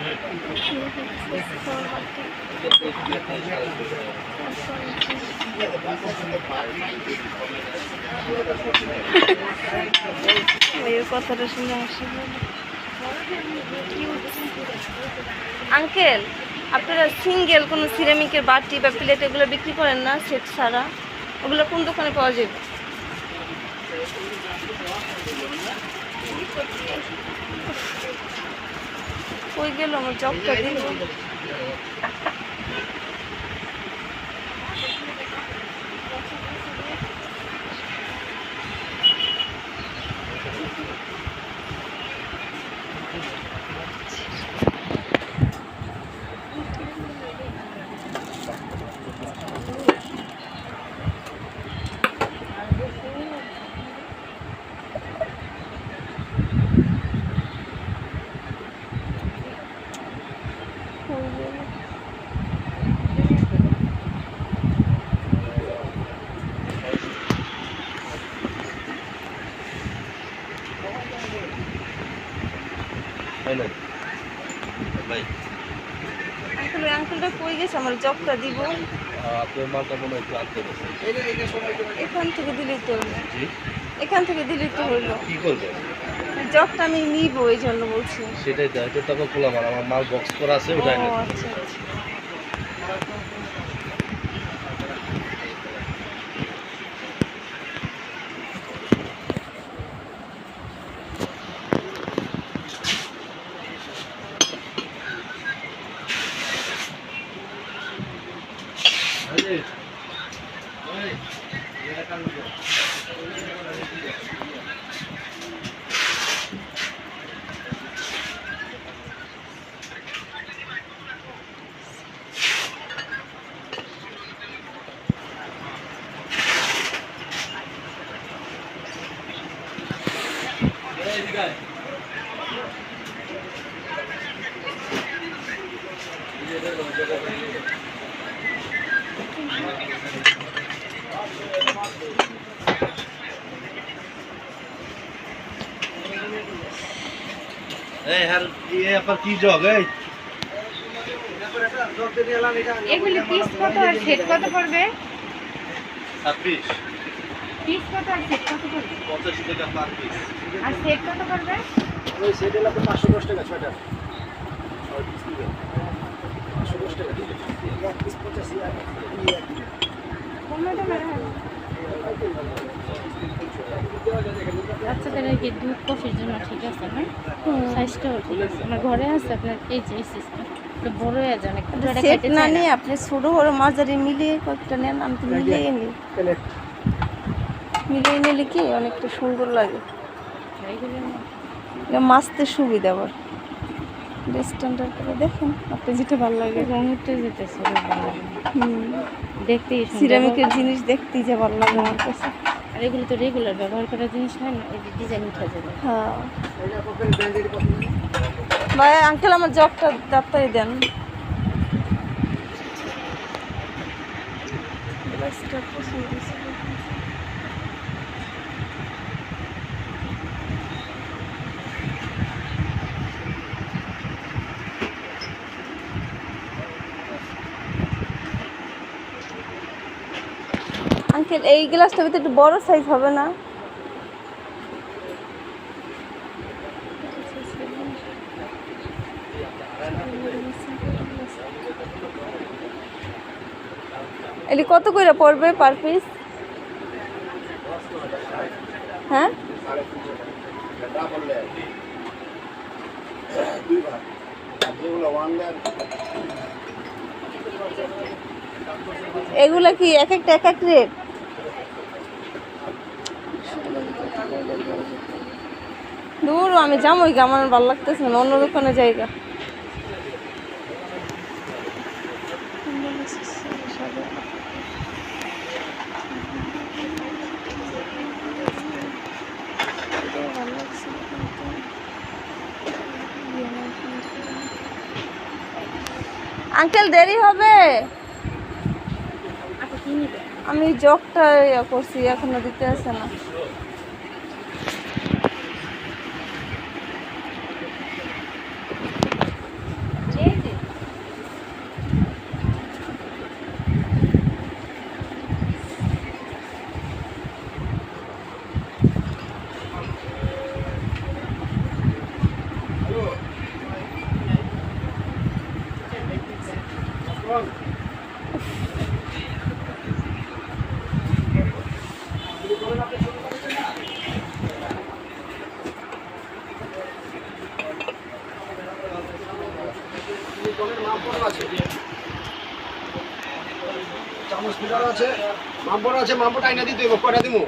এই কথাটা শুনে আসে আঙ্কেল, আপনারা সিঙ্গেল কোনো সিরামিকের বাটি বা প্লেট এগুলো বিক্রি করেন না সেট ছাড়া? ওগুলো কোন দোকানে পাওয়া যাবে? কই গেল আমার জবটা দিল? আঙ্কেলটা কই গেছে আমার জবটা দিব? এখান থেকে দিলেই তো হলো। এখান থেকে দিলেই তো হলো। কি করবে? জবটা আমি নিব এই জন্য বলছি। সেটাই তো, এটা তো খোলা মাল, আমার মাল বক্স করা আছে ওটাই না। আচ্ছা আচ্ছা। কি জগ এগুলি পিস কত আর সেট কত পড়বে? 26 পিস কত আর সেট কত পড়বে? 85 টাকা পার পিস। আর সেট কত পড়বে? ওই সেট হলো 510 টাকা 6টা। আর পিস দিবে 510 টাকা দিবে। এক পিস 85 আর কমে তো মেরে হবে। আচ্ছা তাহলে কি দুধ কফির জন্য ঠিক আছে না? সাইজটাও ঠিক আছে। আমার ঘরে আছে আপনার এই যে সিস্টেম। তো বড় হয়ে যায় অনেক। সেট না নিয়ে আপনি ছোট বড় মাঝারি মিলিয়ে কয়েকটা নেন, আমি তো মিলিয়ে নিই। মিলিয়ে নিলে কি অনেকটা সুন্দর লাগে, মাছতে সুবিধা। আবার স্ট্যান্ডার্ড করে দেখেন আপনি যেটা ভালো লাগে। রঙটা যেতেছে দেখতেই সিরামিকের জিনিস দেখতেই যে ভালো লাগে আমার কাছে। আর এগুলো তো রেগুলার ব্যবহার করার জিনিস হয় না, এই ডিজাইন উঠা যাবে। হ্যাঁ ভাই, আঙ্কেল আমার জবটা তাড়াতাড়ি দেন। আঙ্কেল এই গ্লাসটা ভিতরে একটু বড় সাইজ হবে না? এলি কত করে পড়বে পার পিস? হ্যাঁ এগুলা কি এক একটা এক এক রেট? দূর আমি যাবো, আমার ভালো লাগতেছে না, অন্য দোকানে জায়গা। আঙ্কেল দেরি হবে, আমি জগটা করছি এখনো দিতে আসে না। লিটনের মামপড় আছে, চামচ ফিটার আছে, মামপড় আছে, মামপড় আইনা দিতে কয়টা দিমু?